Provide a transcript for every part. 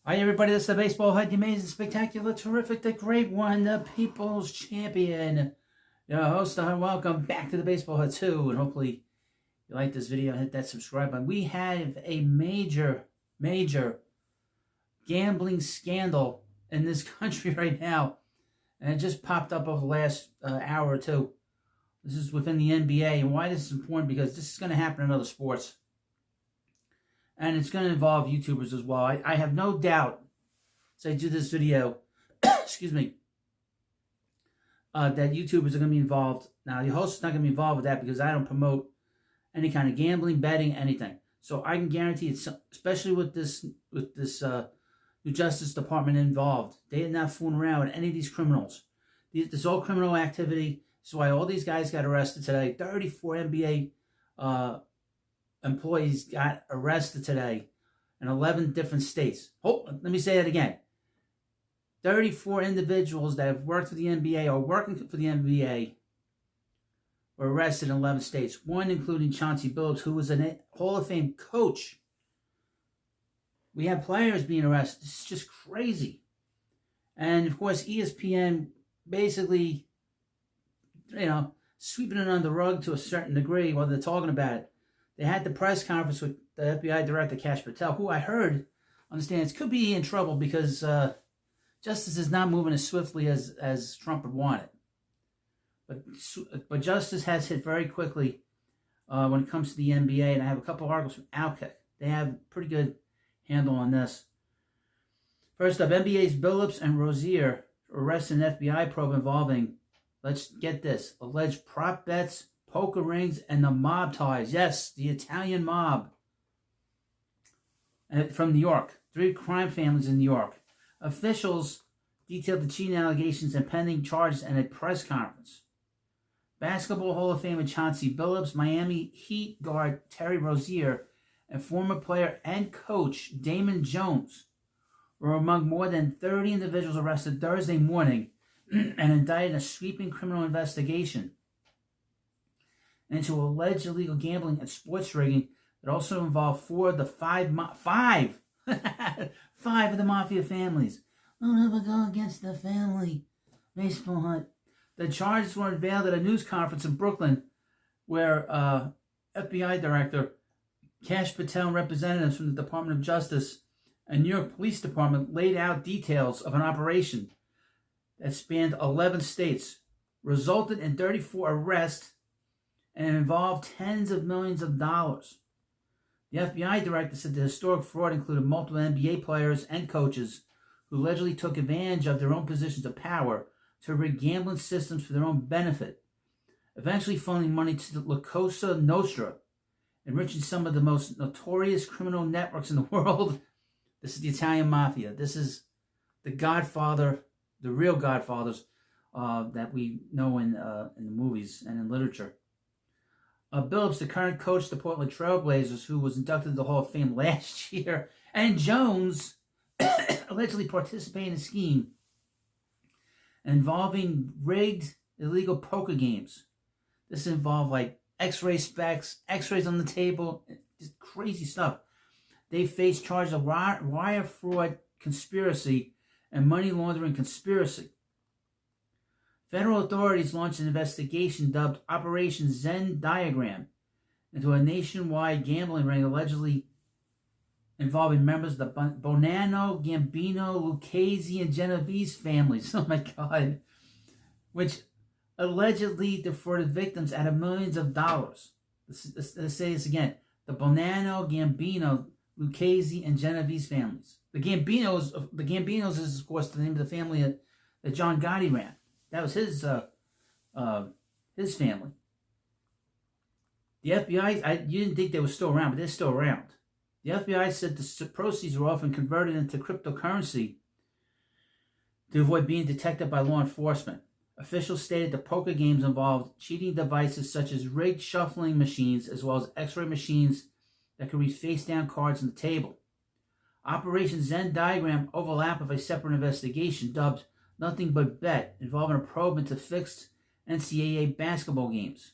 Hi, everybody. This is the Baseball Head, the amazing, spectacular, terrific, the great one, the people's champion. Your host, and welcome back to the Baseball Head 2. And hopefully you like this video and hit that subscribe button. We have a major gambling scandal in this country right now. And it just popped up over the last hour or two. This is within the NBA. And why this is important, because this is going to happen in other sports. And it's going to involve YouTubers as well. I have no doubt, as I do this video, excuse me, that YouTubers are going to be involved. Now, the host is not going to be involved with that because I don't promote any kind of gambling, betting, anything. So I can guarantee it's, especially with this new Justice Department involved, they are not fooling around with any of these criminals. This all criminal activity. That's why all these guys got arrested today. 34 NBA employees got arrested today in 11 different states. Oh, let me say that again. 34 individuals that have worked for the NBA or working for the NBA were arrested in 11 states. One including Chauncey Billups, who was a Hall of Fame coach. We have players being arrested. It's just crazy. And of course, ESPN basically, sweeping it under the rug to a certain degree while they're talking about it. They had the press conference with the FBI Director, Kash Patel, who I heard understands could be in trouble because justice is not moving as swiftly as Trump would want it. But justice has hit very quickly when it comes to the NBA, and I have a couple of articles from Outkick. They have a pretty good handle on this. First up, NBA's Billups and Rozier arrested in an FBI probe involving, let's get this, alleged prop bets, poker rings, and the mob ties. Yes, the Italian mob from New York. 3 crime families in New York. Officials detailed the cheating allegations and pending charges in a press conference. Basketball Hall of Famer Chauncey Billups, Miami Heat guard Terry Rozier, and former player and coach Damon Jones were among more than 30 individuals arrested Thursday morning and indicted in a sweeping criminal investigation into alleged illegal gambling and sports rigging that also involved 4 of the 5 of the mafia families. Don't ever go against the family. Baseball hunt. The charges were unveiled at a news conference in Brooklyn where FBI Director Kash Patel and representatives from the Department of Justice and New York Police Department laid out details of an operation that spanned 11 states, resulted in 34 arrests, and involved tens of millions of dollars. The FBI director said the historic fraud included multiple NBA players and coaches who allegedly took advantage of their own positions of power to rig gambling systems for their own benefit, eventually funneling money to the La Cosa Nostra, enriching some of the most notorious criminal networks in the world. This is the Italian Mafia. This is the Godfather, the real Godfathers that we know in the movies and in literature. Billups, the current coach of the Portland Trail Blazers, who was inducted to the Hall of Fame last year, and Jones allegedly participated in a scheme involving rigged illegal poker games. This involved like X-ray specs, X-rays on the table, just crazy stuff. They faced charges of wire fraud conspiracy and money laundering conspiracy. Federal authorities launched an investigation dubbed Operation Zen Diagram into a nationwide gambling ring allegedly involving members of the Bonanno, Gambino, Lucchese, and Genovese families. Oh my God. Which allegedly defrauded victims out of millions of dollars. Let's say this again. The Bonanno, Gambino, Lucchese, and Genovese families. The Gambinos is, of course, the name of the family that John Gotti ran. That was his family. The FBI, you didn't think they were still around, but they're still around. The FBI said the proceeds were often converted into cryptocurrency to avoid being detected by law enforcement. Officials stated the poker games involved cheating devices such as rigged shuffling machines as well as X-ray machines that could read face-down cards on the table. Operation Zen Diagram overlap of a separate investigation dubbed Nothing But Bet, involving a probe into fixed NCAA basketball games.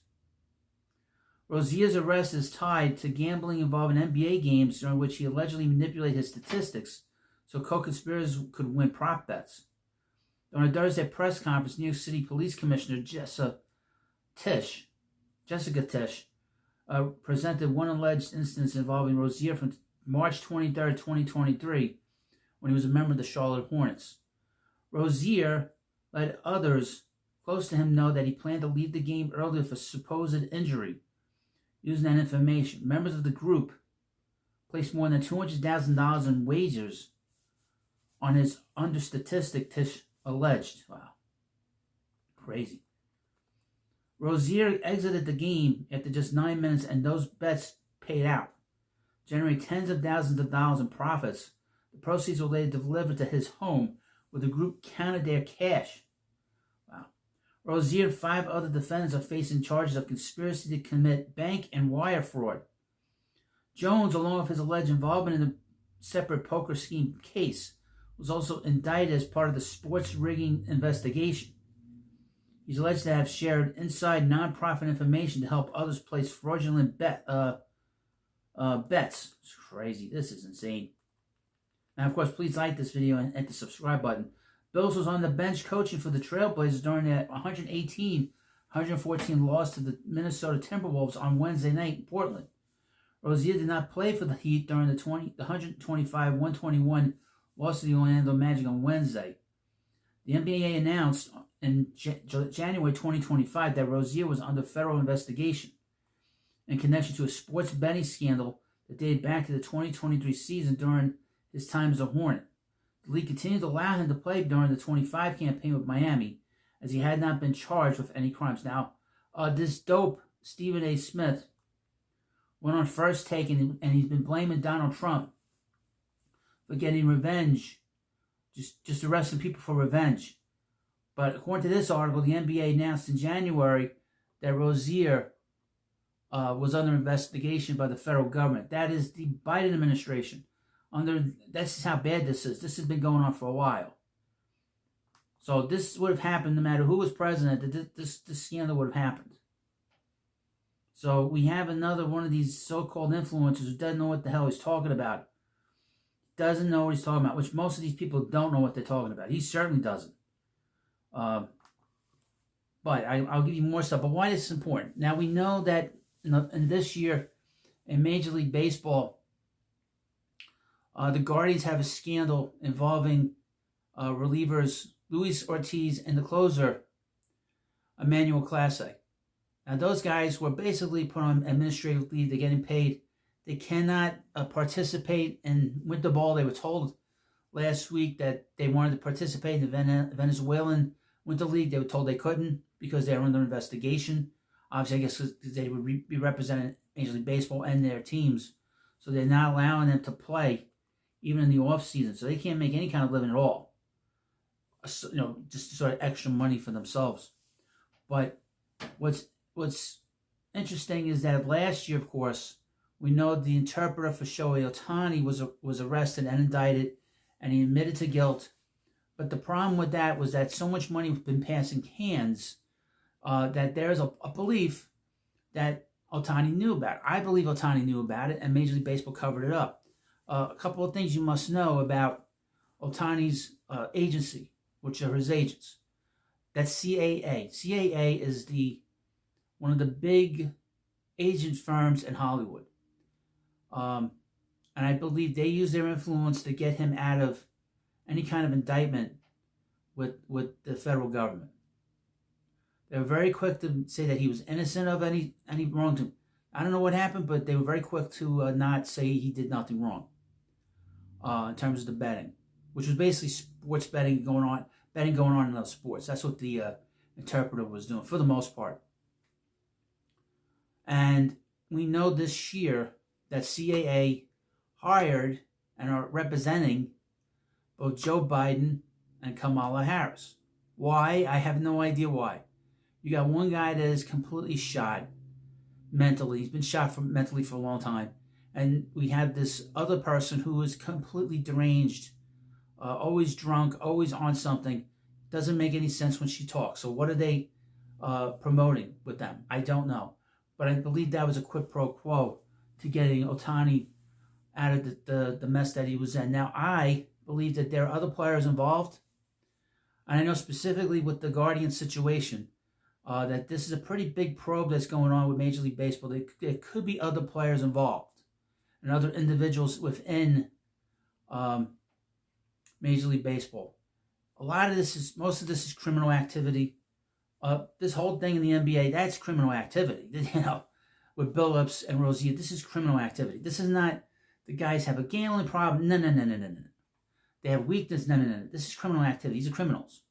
Rozier's arrest is tied to gambling involving NBA games during which he allegedly manipulated his statistics so co-conspirators could win prop bets. During a Thursday press conference, New York City Police Commissioner Jessica Tisch presented one alleged instance involving Rozier from March 23, 2023, when he was a member of the Charlotte Hornets. Rozier let others close to him know that he planned to leave the game early with a supposed injury. Using that information, members of the group placed more than $200,000 in wagers on his under statistic, Tisch alleged. Wow. Crazy. Rozier exited the game after just 9 minutes, and those bets paid out, generating tens of thousands of dollars in profits. The proceeds were later delivered to his home, where the group counted their cash. Wow. Rozier and 5 other defendants are facing charges of conspiracy to commit bank and wire fraud. Jones, along with his alleged involvement in the separate poker scheme case, was also indicted as part of the sports rigging investigation. He's alleged to have shared inside nonprofit information to help others place fraudulent bets. It's crazy. This is insane. Now, of course, please like this video and hit the subscribe button. Bills was on the bench coaching for the Trailblazers during that 114 loss to the Minnesota Timberwolves on Wednesday night in Portland. Rozier did not play for the Heat during the 125-121 loss to the Orlando Magic on Wednesday. The NBA announced in January 2025 that Rozier was under federal investigation in connection to a sports betting scandal that dated back to the 2023 season during his time as a Hornet. The league continued to allow him to play during the 25 campaign with Miami, as he had not been charged with any crimes. Now, this dope Stephen A. Smith went on First Take, and he's been blaming Donald Trump for getting revenge, just arresting people for revenge. But according to this article, the NBA announced in January that Rozier was under investigation by the federal government. That is the Biden administration. That's how bad this is. This has been going on for a while. So this would have happened no matter who was president. This scandal would have happened. So we have another one of these so-called influencers who doesn't know what the hell he's talking about. Doesn't know what he's talking about, which most of these people don't know what they're talking about. He certainly doesn't. But I'll give you more stuff. But why is this important? Now, we know that in this year in Major League Baseball, the Guardians have a scandal involving relievers Luis Ortiz and the closer Emmanuel Clase. Now, those guys were basically put on administrative leave. They're getting paid. They cannot participate in winter ball. They were told last week that they wanted to participate in the Venezuelan Winter League. They were told they couldn't because they were under investigation. Obviously, I guess because they would be representing Major League Baseball and their teams. So they're not allowing them to play even in the off season. So they can't make any kind of living at all. Just sort of extra money for themselves. But what's interesting is that last year, of course, we know the interpreter for Shohei Ohtani was arrested and indicted, and he admitted to guilt. But the problem with that was that so much money has been passing hands that there's a belief that Ohtani knew about it. I believe Ohtani knew about it, and Major League Baseball covered it up. A couple of things you must know about Ohtani's agency, which are his agents. That's CAA. CAA is one of the big agent firms in Hollywood. And I believe they use their influence to get him out of any kind of indictment with the federal government. They were very quick to say that he was innocent of any wrong. I don't know what happened, but they were very quick to not say he did nothing wrong in terms of the betting, which was basically sports betting going on in other sports. That's what the interpreter was doing for the most part. And we know this year that CAA hired and are representing both Joe Biden and Kamala Harris. Why? I have no idea why. You got one guy that is completely shot mentally. He's been shot mentally for a long time. And we have this other person who is completely deranged, always drunk, always on something. Doesn't make any sense when she talks. So what are they promoting with them? I don't know. But I believe that was a quid pro quo to getting Ohtani out of the mess that he was in. Now, I believe that there are other players involved. And I know specifically with the Guardian situation, that this is a pretty big probe that's going on with Major League Baseball. There could be other players involved and other individuals within Major League Baseball. Most of this is criminal activity. This whole thing in the NBA, that's criminal activity. You know, with Billups and Rozier, this is criminal activity. This is not the guys have a gambling problem. No. They have weakness. No. This is criminal activity. These are criminals.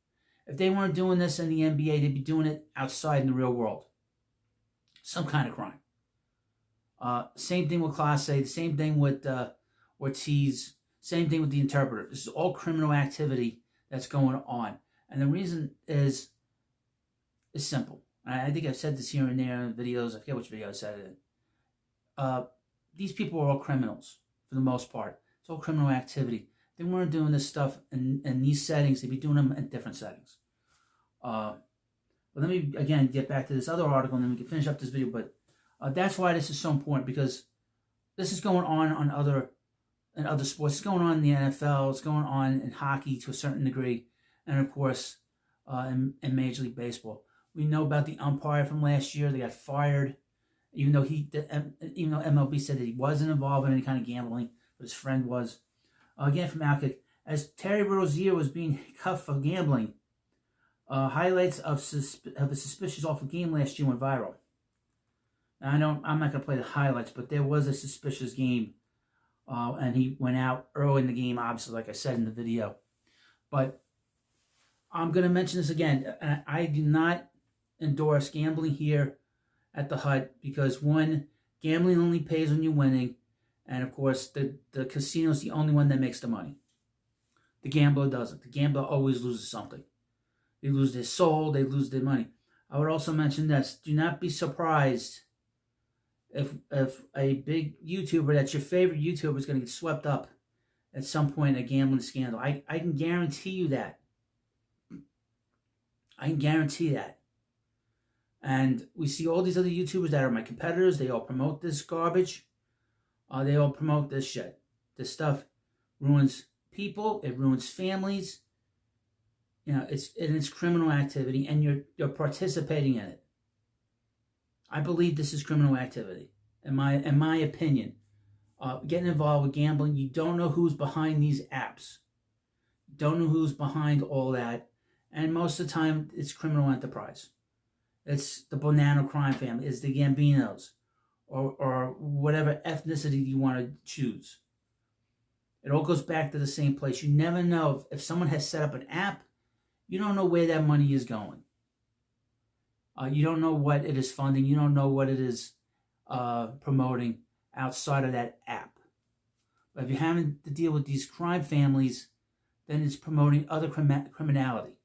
If they weren't doing this in the NBA, they'd be doing it outside in the real world. Some kind of crime. Same thing with Class A. The same thing with Ortiz. Same thing with the interpreter. This is all criminal activity that's going on. And the reason is simple. I think I've said this here and there in videos. I forget which video I said it in. These people are all criminals for the most part. It's all criminal activity. They weren't doing this stuff in these settings. They'd be doing them in different settings. But let me, again, get back to this other article, and then we can finish up this video. But that's why this is so important, because this is going on other sports. It's going on in the NFL. It's going on in hockey to a certain degree. And, of course, in Major League Baseball. We know about the umpire from last year. They got fired, even though MLB said that he wasn't involved in any kind of gambling, but his friend was. Again, from Outkick, as Terry Rozier was being cuffed for gambling, highlights of a suspicious awful game last year went viral. Now, I'm not going to play the highlights, but there was a suspicious game, and he went out early in the game, obviously, like I said in the video. But I'm going to mention this again. I do not endorse gambling here at the Hut because, one, gambling only pays when you're winning. And, of course, the casino is the only one that makes the money. The gambler doesn't. The gambler always loses something. They lose their soul. They lose their money. I would also mention this. Do not be surprised if a big YouTuber that's your favorite YouTuber is going to get swept up at some point in a gambling scandal. I can guarantee you that. I can guarantee that. And we see all these other YouTubers that are my competitors. They all promote this garbage. They all promote this shit. This stuff ruins people. It ruins families. You know, it's criminal activity, and you're participating in it. I believe this is criminal activity, in my opinion. Getting involved with gambling, you don't know who's behind these apps. You don't know who's behind all that, and most of the time, it's criminal enterprise. It's the Bonanno crime family. It's the Gambinos. Or whatever ethnicity you want to choose. It all goes back to the same place. You never know if someone has set up an app, you don't know where that money is going. You don't know what it is funding. You don't know what it is promoting outside of that app. But if you're having to deal with these crime families, then it's promoting other criminality.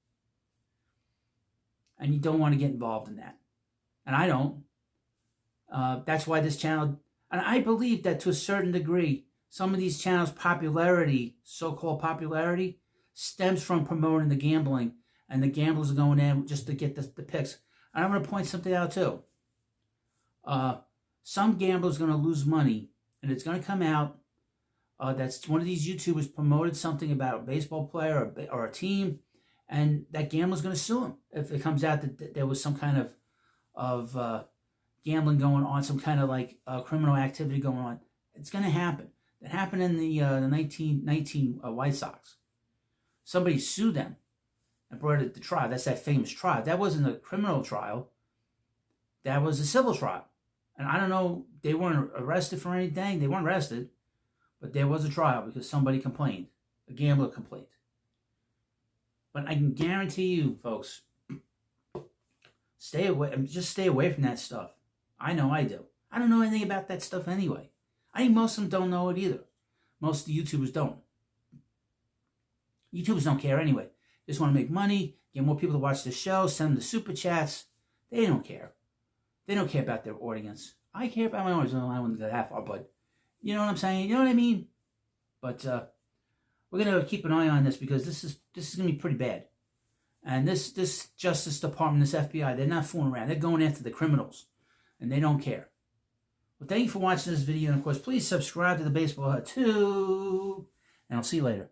And you don't want to get involved in that. And I don't. That's why this channel, and I believe that to a certain degree, some of these channels' popularity, so-called popularity, stems from promoting the gambling, and the gamblers are going in just to get the picks. And I'm going to point something out too. Some gamblers are going to lose money, and it's going to come out that's one of these YouTubers promoted something about a baseball player or a team, and that gambler's going to sue him if it comes out that there was some kind of gambling going on, some kind of like criminal activity going on. It's going to happen. It happened in the 1919 White Sox. Somebody sued them and brought it to trial. That's that famous trial. That wasn't a criminal trial. That was a civil trial. And I don't know, they weren't arrested for anything. They weren't arrested. But there was a trial because somebody complained. A gambler complained. But I can guarantee you, folks, just stay away from that stuff. I know I do. I don't know anything about that stuff anyway. I think most of them don't know it either. Most of the YouTubers don't. YouTubers don't care anyway. They just want to make money, get more people to watch the show, send them the super chats. They don't care. They don't care about their audience. I care about my audience. I wouldn't go that far, but you know what I'm saying? You know what I mean? But we're going to keep an eye on this because this is going to be pretty bad. And this Justice Department, this FBI, they're not fooling around. They're going after the criminals. And they don't care. Well, thank you for watching this video. And, of course, please subscribe to the Baseball Hut too. And I'll see you later.